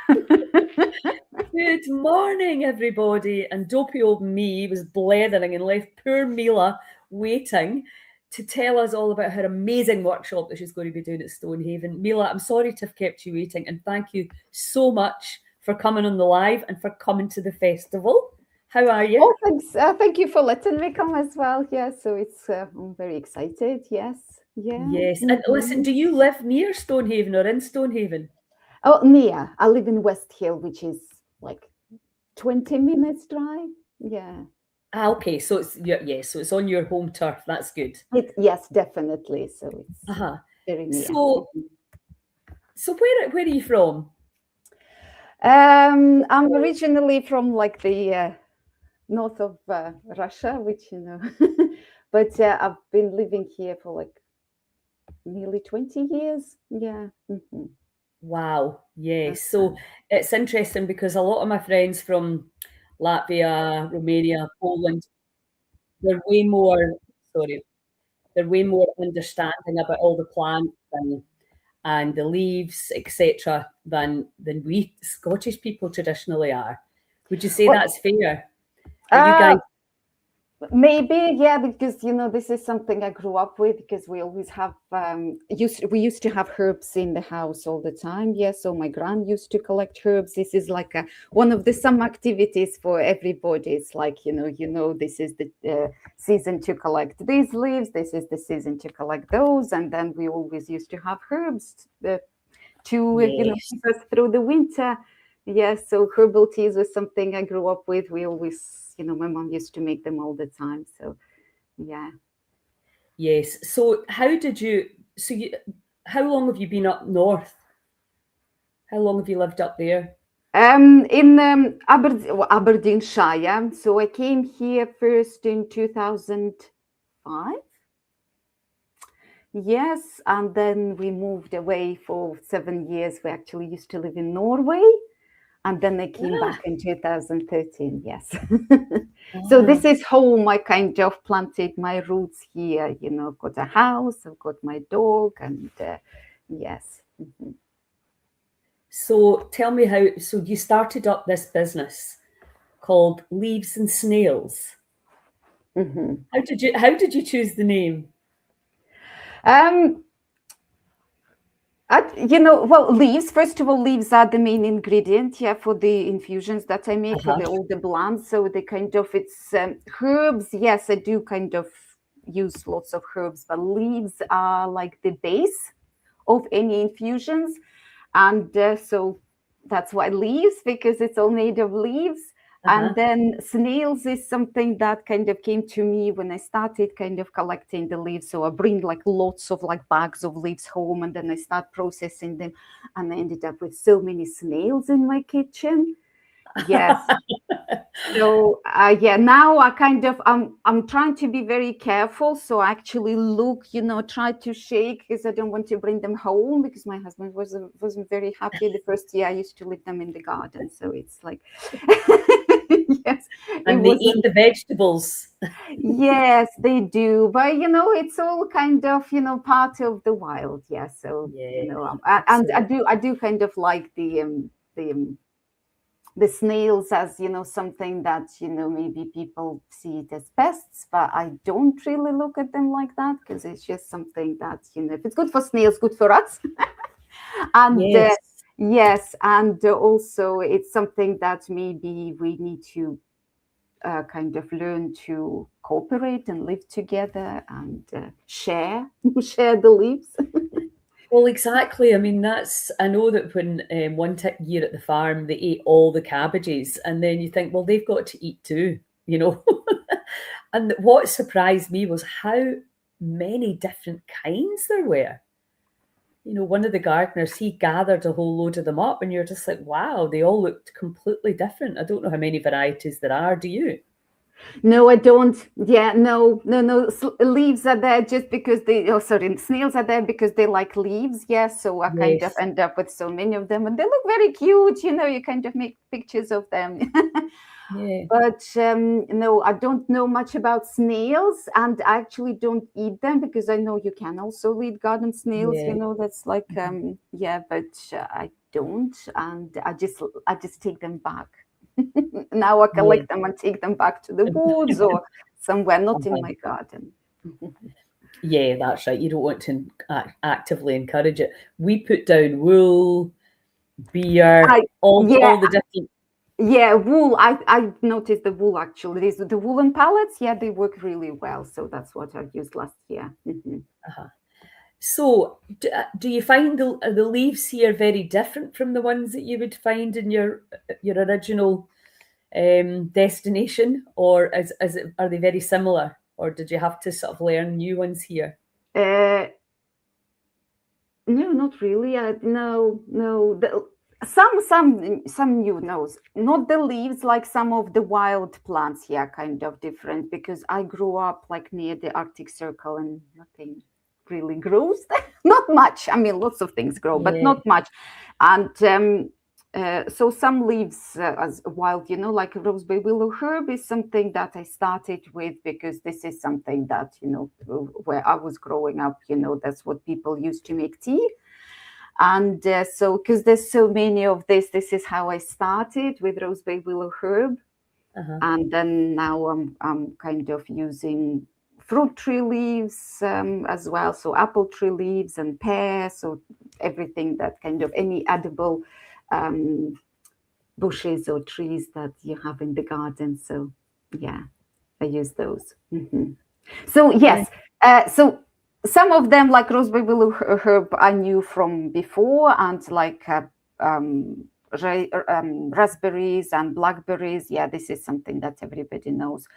Good morning, everybody. And dopey old me was blethering and left poor Milla waiting to tell us all about her amazing workshop that she's going to be doing at Stonehaven. Milla, I'm sorry to have kept you waiting, and thank you so much for coming on the live and for coming to the festival. How are you? Oh, thanks. Thank you for letting me come as well. Yeah, so I'm very excited. Yes, yeah. Yes. And listen, do you live near Stonehaven or in Stonehaven? Oh, Nia, I live in West Hill, which is like 20 minutes drive. Yeah. Okay, so so it's on your home turf. That's good. Yes, definitely. So it's Uh-huh. very near. So so where are you from? I'm originally from like the north of Russia, which but I've been living here for like nearly 20 years. Yeah. Wow, yes. So it's interesting because a lot of my friends from Latvia, Romania, Poland, they're way more, sorry, they're way more understanding about all the plants and the leaves, etc., than we Scottish people traditionally are. Would you say Well, that's fair? Are you uh, guys? maybe, yeah, because this is something I grew up with because we always have we used to have herbs in the house all the time. Yeah, so my grand used to collect herbs. This is like one of the some activities for everybody. It's like this is the season to collect these leaves. This is the season to collect those, and then we always used to have herbs to Yes. keep us through the winter. Yes, so herbal teas was something I grew up with. We always, my mom used to make them all the time. So yeah. Yes. So how long have you been up north? How long have you lived up there? In Aberdeenshire. So I came here first in 2005. Yes, and then we moved away for 7 years. We actually used to live in Norway. And then I came Ah, back in 2013. Yes. So ah. this is home. I kind of planted my roots here. I've got a house, I've got my dog, and yes. So tell me so you started up this business called Leaves and Snails. Mhm. How did you choose the name? Um, well, leaves. First of all, leaves are the main ingredient, yeah, for the infusions that I make for Uh-huh. all the blends. So they kind of it's herbs. Yes, I do kind of use lots of herbs, but leaves are like the base of any infusions, and so that's why leaves, because it's all made of leaves. Uh-huh. And then snails is something that kind of came to me when I started kind of collecting the leaves. So I bring like lots of like bags of leaves home, and then I start processing them, and I ended up with so many snails in my kitchen. Yes. So yeah, now I kind of I'm trying to be very careful. So I actually look, try to shake because I don't want to bring them home, because my husband wasn't very happy the first year I used to leave them in the garden. So it's like yes, it And they eat wasn't. the vegetables. Yes, they do, but it's all kind of part of the wild. Yeah, so Yeah, and absolutely. I do kind of like the the snails as something that maybe people see it as pests, but I don't really look at them like that, because it's just something that if it's good for snails, good for us. And Yes. yes, and also it's something that maybe we need to kind of learn to cooperate and live together and share share the leaves. Well, exactly. I mean, I know that when year at the farm, they ate all the cabbages, and then you think, well, they've got to eat too, you know? And what surprised me was how many different kinds there were. One of the gardeners, he gathered a whole load of them up, and you're just like, wow, they all looked completely different. I don't know how many varieties there are, do you? No, I don't. Yeah, no, no, no. Leaves are there just because they. Oh, sorry, snails are there because they like leaves. Yeah, so I kind of Yes. end up with so many of them, and they look very cute. You kind of make pictures of them. Yeah. But no, I don't know much about snails, and I actually don't eat them because I know you can also eat garden snails. Yeah. That's like yeah, but I don't, and I just take them back. Now I collect them and take them back to the woods or somewhere, not in my garden. Yeah, that's right. You don't want to actively encourage it. We put down wool, beer, all the different. Yeah, wool. I noticed the wool actually. These the woolen pallets. Yeah, they work really well. So that's what I used last year. So, do you find the leaves here very different from the ones that you would find in your original destination, or are they very similar, or did you have to sort of learn new ones here? No, not really. No. Some new nose, not the leaves, like some of the wild plants here, kind of different, because I grew up like near the Arctic Circle and nothing really grows. Not much. I mean, lots of things grow, but not much. And so some leaves as wild, like rosebud willow herb is something that I started with because this is something that, where I was growing up, that's what people used to make tea. And so, because there's so many of this is how I started with rosebud willow herb. And then now I'm kind of using fruit tree leaves as well. So apple tree leaves and pear. So everything that kind of any edible bushes or trees that you have in the garden. So yeah, I use those. So yes, so some of them, like rosebud willow herb, I knew from before, and like raspberries and blackberries. Yeah, this is something that everybody knows.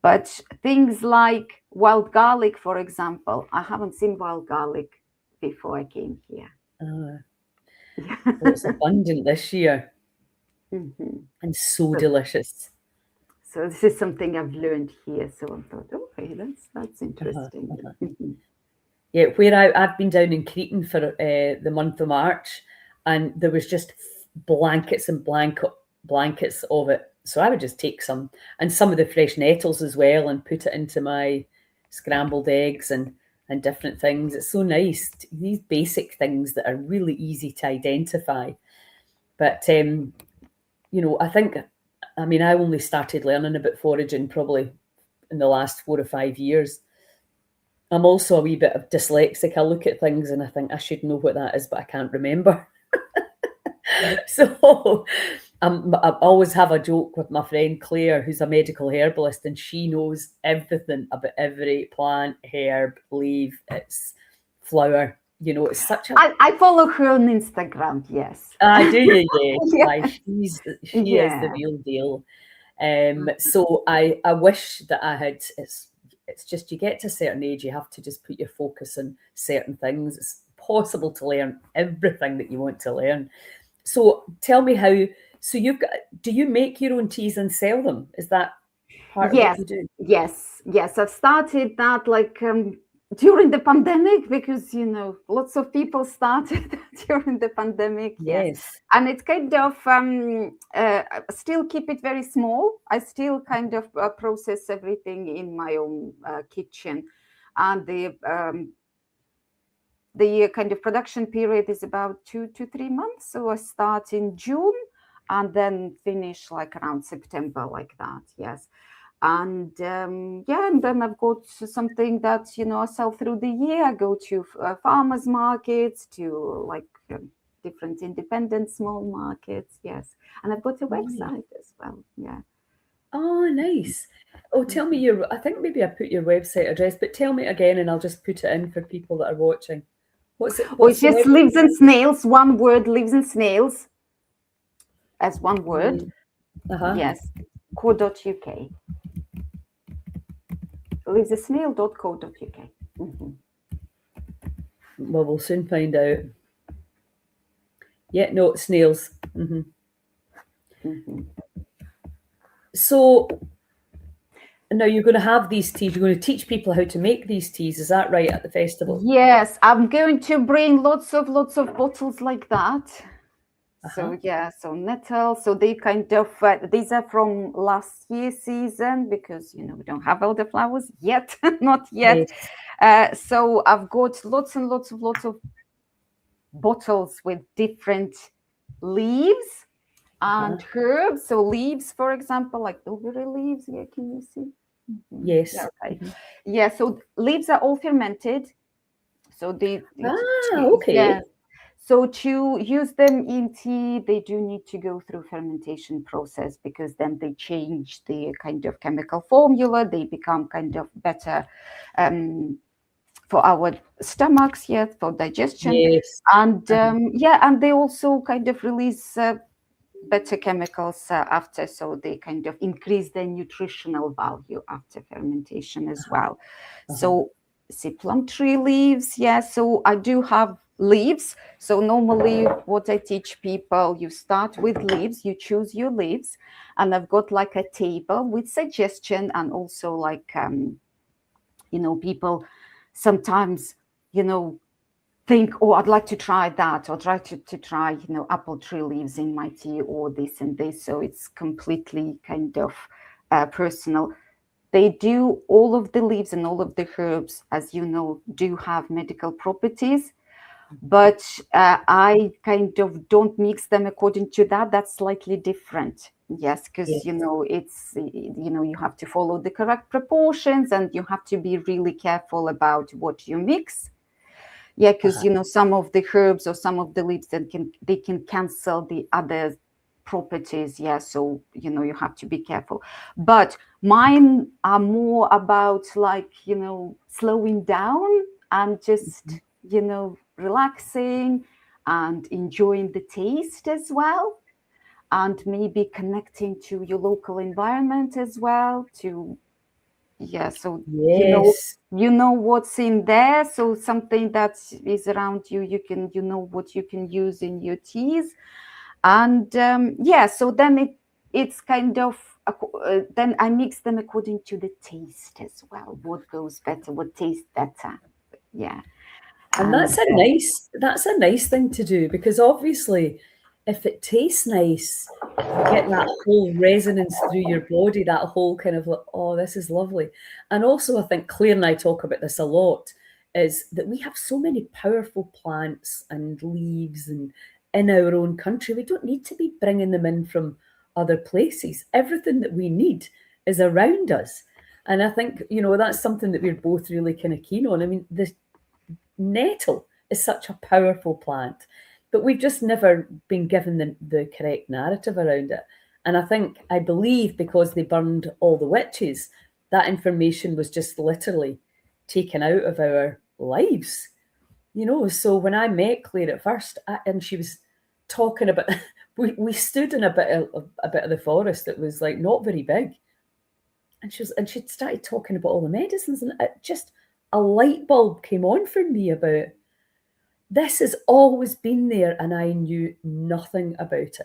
But things like wild garlic, for example, I haven't seen wild garlic before I came here. Well, it's abundant this year, and so delicious. So this is something I've learned here. So I thought, okay, that's interesting. Yeah, where I've been down in Cretan for the month of March, and there was just blankets and blankets of it. So I would just take some, and some of the fresh nettles as well, and put it into my scrambled eggs and different things. It's so nice. These basic things that are really easy to identify. But, I only started learning about foraging probably in the last 4 or 5 years. I'm also a wee bit of dyslexic. I look at things and I think I should know what that is, but I can't remember. So I always have a joke with my friend Claire, who's a medical herbalist, and she knows everything about every plant, herb, leaf, its flower. It's such a... I follow her on Instagram, yes. Do you? Yeah. She is the real deal. So I wish that I had... It's just you get to a certain age, you have to just put your focus on certain things. It's possible to learn everything that you want to learn. So tell me how... So do you make your own teas and sell them? Is that part of what you do? Yes. I've started that like during the pandemic, because lots of people started during the pandemic. Yes. And it's kind of still keep it very small. I still kind of process everything in my own kitchen, and the kind of production period is about 2 to 3 months. So I start in June and then finish like around September, like that. Yes. And and then I've got something that, I sell through the year. I go to farmers markets, to like different independent small markets. Yes. And I've got a website as well. Yeah. Oh, nice. Oh, tell me I think maybe I put your website address, but tell me again and I'll just put it in for people that are watching. What's it? It's just Leaves and Snails, one word, Leaves and Snails, as one word. Yes, co.uk. leavesasnail.co.uk. Well, we'll soon find out. Yeah, no, snails. So now you're going to have these teas. You're going to teach people how to make these teas. Is that right, at the festival? Yes, I'm going to bring lots of bottles like that. So so nettle. So they kind of these are from last year's season, because we don't have elderflowers yet, not yet. So I've got lots and lots of bottles with different leaves and herbs. So leaves, for example, like bilberry leaves. Yeah, can you see? Yes. Yeah, okay. Yeah, so leaves are all fermented. So Okay. yeah. So to use them in tea, they do need to go through fermentation process, because then they change the kind of chemical formula. They become kind of better for our stomachs, yes, for digestion. Yes. And yeah, and they also kind of release better chemicals after, so they kind of increase their nutritional value after fermentation as well. So see, plum tree leaves, yeah, so I do have leaves. So normally what I teach people, you start with leaves, you choose your leaves, and I've got like a table with suggestion, and also like people sometimes think, oh, I'd like to try that, or try to try, apple tree leaves in my tea, or this and this. So it's completely kind of personal. They do, all of the leaves and all of the herbs, as you know, do have medical properties, but I kind of don't mix them according to that. That's slightly different. Yes, because Yes. it's you have to follow the correct proportions, and you have to be really careful about what you mix. Yeah, because some of the herbs or some of the leaves that they can cancel the other properties. Yeah, so you have to be careful. But mine are more about like slowing down and just relaxing and enjoying the taste as well, and maybe connecting to your local environment as well, to yeah, so Yes. you know what's in there. So something that is around you, you know what you can use in your teas. And yeah, so then it's kind of then I mix them according to the taste as well. What goes better, what tastes better. Yeah. And And that's a nice thing to do, because obviously if it tastes nice, you get that whole resonance through your body, that whole kind of like, oh, this is lovely. And also I think Claire and I talk about this a lot, is that we have so many powerful plants and leaves and in our own country. We don't need to be bringing them in from other places. Everything that we need is around us. And I think, that's something that we're both really kind of keen on. I mean, the nettle is such a powerful plant, but we've just never been given the correct narrative around it. And I believe because they burned all the witches, that information was just literally taken out of our lives. So when I met Claire at first, and she was talking about, we stood in a bit of the forest that was like not very big, and she'd started talking about all the medicines, and it just a light bulb came on for me about this has always been there, and I knew nothing about it.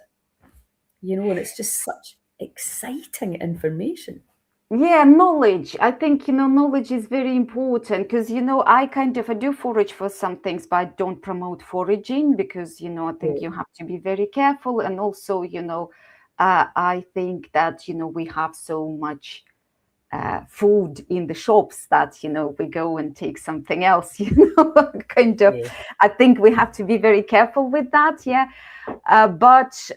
And it's just such exciting information. yeah, knowledge. I think, knowledge is very important, because, I do forage for some things, but I don't promote foraging because, I think you have to be very careful. And also, I think that, we have so much food in the shops that, we go and take something else, kind of. Yeah. I think we have to be very careful with that. Yeah. But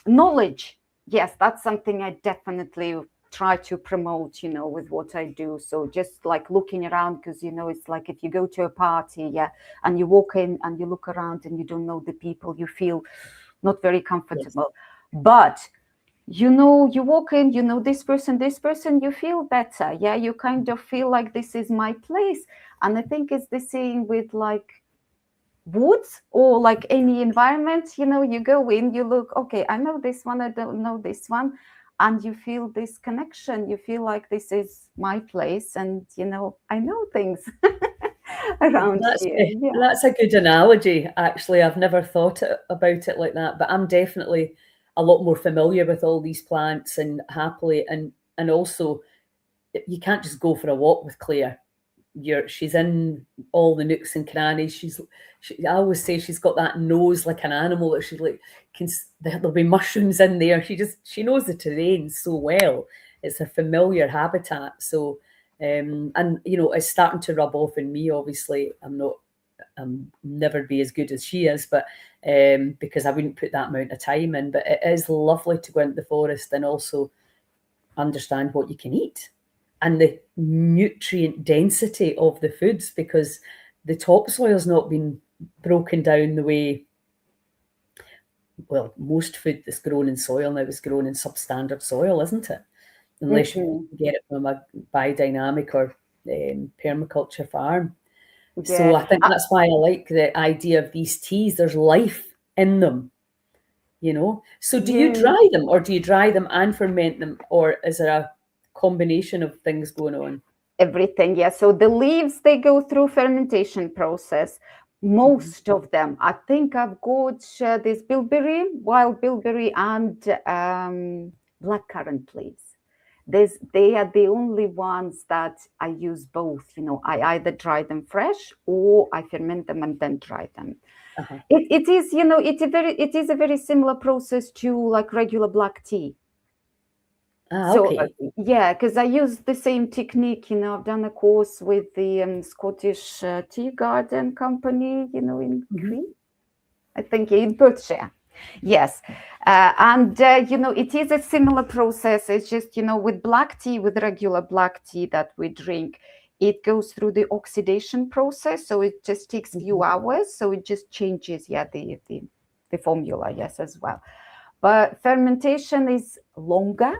knowledge, yes, that's something I definitely try to promote, with what I do. So just like looking around, because, it's like if you go to a party, yeah, and you walk in and you look around and you don't know the people, you feel not very comfortable. Yes. But you walk in, this person, you feel better. Yeah, you kind of feel like this is my place. And I think it's the same with like woods or like any environment. You go in, you look, okay, I know this one, I don't know this one, and you feel this connection. You feel like this is my place, and I know things around here. Yeah. That's a good analogy, actually. I've never thought about it like that, but I'm definitely a lot more familiar with all these plants, and happily, and also you can't just go for a walk with Claire. She's in all the nooks and crannies. I always say she's got that nose like an animal, that she like there'll be mushrooms in there. She knows the terrain so well. It's a familiar habitat. So and it's starting to rub off in me. Obviously, I'm not never be as good as she is, but because I wouldn't put that amount of time in. But it is lovely to go into the forest and also understand what you can eat and the nutrient density of the foods, because the topsoil's not been broken down the way, well, most food that's grown in soil now is grown in substandard soil, isn't it? Unless you get it from a biodynamic or permaculture farm. So I think that's why I like the idea of these teas. There's life in them, you know. So do you dry them, or do you dry them and ferment them, or is there a combination of things going on? Everything, yeah. So the leaves, they go through fermentation process. Most of them, I think I've got this bilberry, wild bilberry, and blackcurrant leaves. They are the only ones that I use both. You know, I either dry them fresh or I ferment them and then dry them. It is, you know, it is a very similar process to like regular black tea. So yeah, because I use the same technique. You know, I've done a course with the Scottish Tea Garden Company. You know, in Crete, I think in Perthshire. Yes, and you know, it is a similar process. It's just, you know, with black tea, with regular black tea that we drink, it goes through the oxidation process. So it just takes a few hours. So it just changes, yeah, the formula, yes, as well. But fermentation is longer.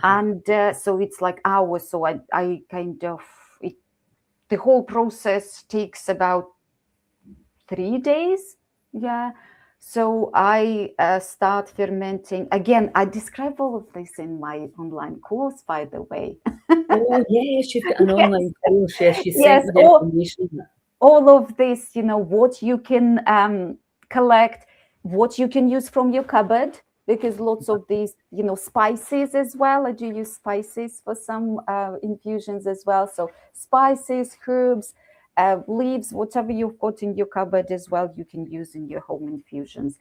And so it's like hours. So I kind of, the whole process takes about 3 days. Yeah. So I start fermenting. Again, I describe all of this in my online course, by the way. Oh, yes, you've got an online course. Yes, you sent me the information. All of this, you know, what you can collect, what you can use from your cupboard, because lots of these, you know, spices as well. I do use spices for some infusions as well. So spices, herbs, leaves, whatever you've got in your cupboard as well, you can use in your home infusions.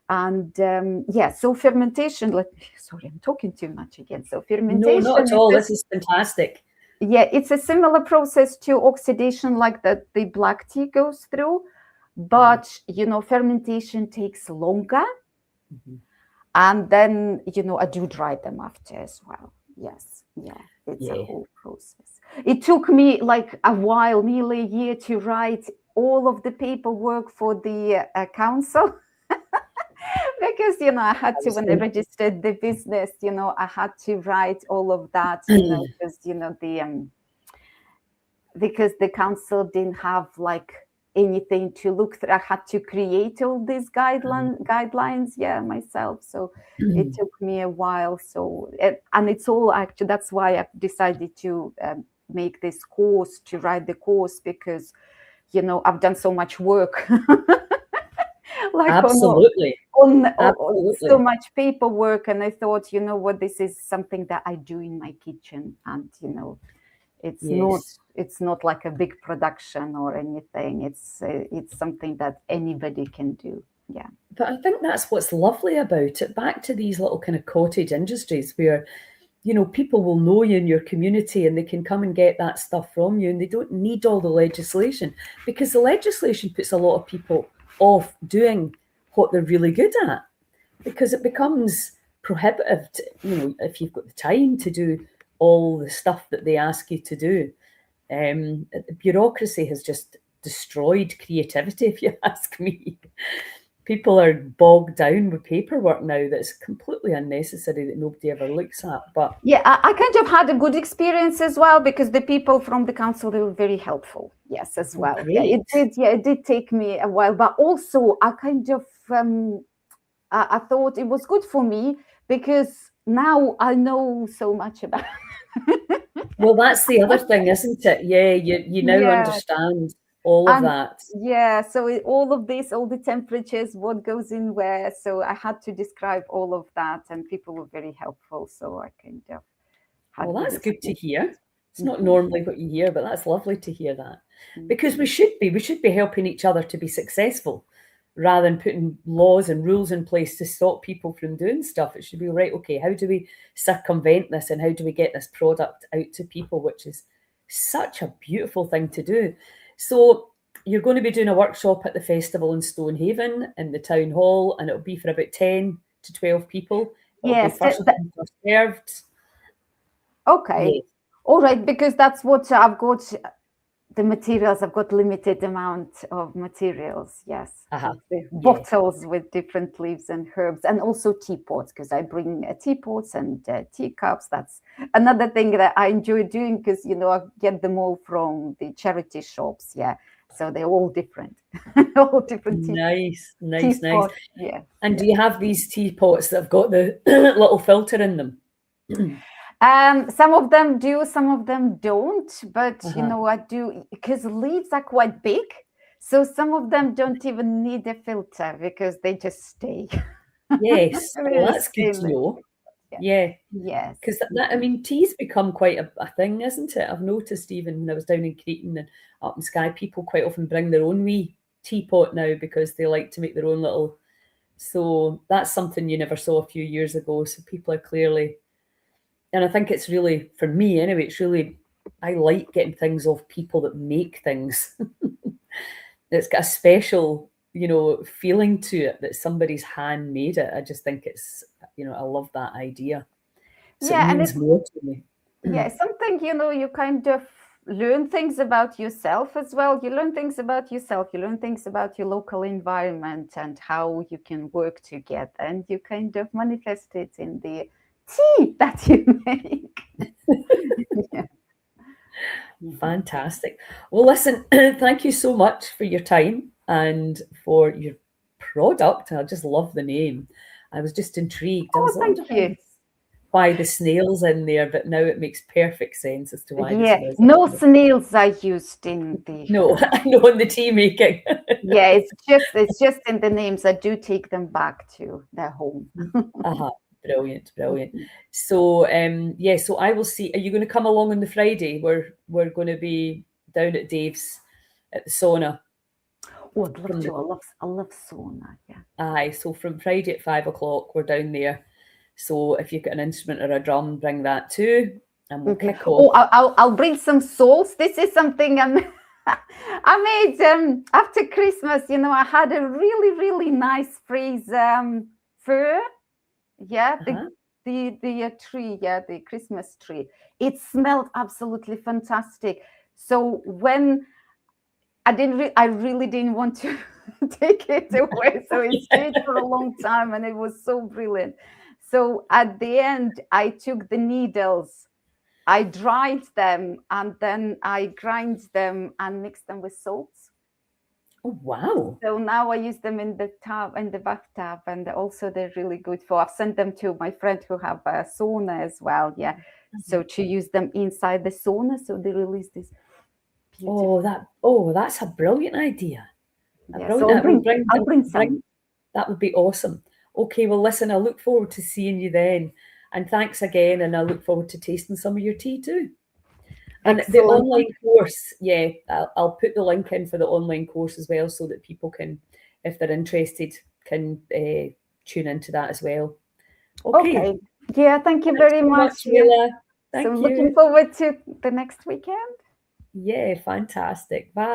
And yeah, so fermentation, sorry, I'm talking too much again. So fermentation. No, not at all. This is fantastic. Yeah, it's a similar process to oxidation like that the black tea goes through. But, you know, fermentation takes longer. And then, you know, I do dry them after as well. Yes. Yeah. It's a whole process. It took me like a while, nearly a year, to write all of the paperwork for the council. Because, you know, I had to, when I registered the business, you know, I had to write all of that, you know, because, you know, because the council didn't have like anything to look through. I had to create all these guidelines, yeah, myself. So it took me a while. So, and it's all actually, that's why I decided to make this course, to write the course, because, you know, I've done so much work. Like Absolutely. On so much paperwork. And I thought, you know what, this is something that I do in my kitchen. And, you know, it's not like a big production or anything. It's something that anybody can do. Yeah. But I think that's what's lovely about it. Back to these little kind of cottage industries where, you know, people will know you in your community and they can come and get that stuff from you, and they don't need all the legislation, because the legislation puts a lot of people off doing what they're really good at, because it becomes prohibitive to, you know, if you've got the time to do all the stuff that they ask you to do. Bureaucracy has just destroyed creativity, if you ask me. People are bogged down with paperwork now that's completely unnecessary, that nobody ever looks at. But yeah, I kind of had a good experience as well, because the people from the council, they were very helpful. Yes, as well. Yeah, it did. Yeah, it did take me a while, but also I kind of I thought it was good for me, because now I know so much about. Well, that's the other thing, isn't it? Yeah, you now understand all of that. Yeah, so all of this, all the temperatures, what goes in where. So I had to describe all of that, and people were very helpful. So I kind of well, that's good to hear. It's not normally what you hear, but that's lovely to hear that, because we should be helping each other to be successful, rather than putting laws and rules in place to stop people from doing stuff. It should be, right, okay, how do we circumvent this, and how do we get this product out to people, which is such a beautiful thing to do. So you're going to be doing a workshop at the festival in Stonehaven in the town hall, and it'll be for about 10 to 12 people. It'll be Yes. first come, first served. Okay. Yes. All right, because that's what I've got. The materials, I've got limited amount of materials. Yes. Uh-huh. The Yeah. bottles with different leaves and herbs, and also teapots, because I bring teapots and teacups. That's another thing that I enjoy doing, because I get them all from the charity shops. Yeah, so they're all different, all different Nice. teapots. Yeah. And do you have these teapots that have got the little filter in them? Some of them do, some of them don't, but Uh-huh. I do, because leaves are quite big, so some of them don't even need a filter because they just stay. Yes. Well, They that's good stay to like know. that. Yeah. Yes. Because I mean, tea's become quite a thing, isn't it? I've noticed even when I was down in Cretan and up in Skye, people quite often bring their own wee teapot now because they like to make their own little. So that's something you never saw a few years ago. So people are clearly, and I think it's really, for me anyway, it's really, I like getting things off people that make things. It's got a special, feeling to it that somebody's handmade it. I just think it's, I love that idea. So it Yeah, and means it's more to me. something, you kind of learn things about yourself as well. You learn things about yourself, you learn things about your local environment and how you can work together, and you kind of manifest it in the tea that you make. Yeah. Fantastic. Well, listen, thank you so much for your time and for your product. I just love the name. I was just intrigued. I Oh, was thank wondering you. why the snails in there, but now it makes perfect sense as to why the Yeah, snails are no in there. snails are used in the No, I know in the tea making. yeah, it's just in the names. I do take them back to their home. Uh-huh. Brilliant. So so I will see. Are you going to come along on the Friday? We're going to be down at Dave's at the sauna. Oh, I'd love From to. the I love sauna. Yeah. Aye, so from Friday at 5 o'clock, we're down there. So if you've got an instrument or a drum, bring that too, and we'll Okay. kick Oh, off. I'll bring some salts. This is something I made after Christmas. I had a really really nice freeze fir. Yeah, Uh-huh. the tree. Yeah, the Christmas tree. It smelled absolutely fantastic. So when I really didn't want to take it away. So it stayed for a long time and it was so brilliant. So at the end, I took the needles, I dried them, and then I grind them and mixed them with salts. Oh, wow. So now I use them in the bathtub, and also they're really good for. I've sent them to my friend who have a sauna as well. Yeah. So to use them inside the sauna, so they release this beautiful. That's a brilliant idea. Yeah, so I'll bring some. That would be awesome. Okay, well, listen, I look forward to seeing you then. And thanks again. And I look forward to tasting some of your tea too. And the Excellent. online course, yeah, I'll put the link in for the online course as well so that people can, if they're interested, can tune into that as well. Okay. Yeah, thank you very much. Milla. So Thank I'm you. looking forward to the next weekend. Yeah, fantastic. Bye.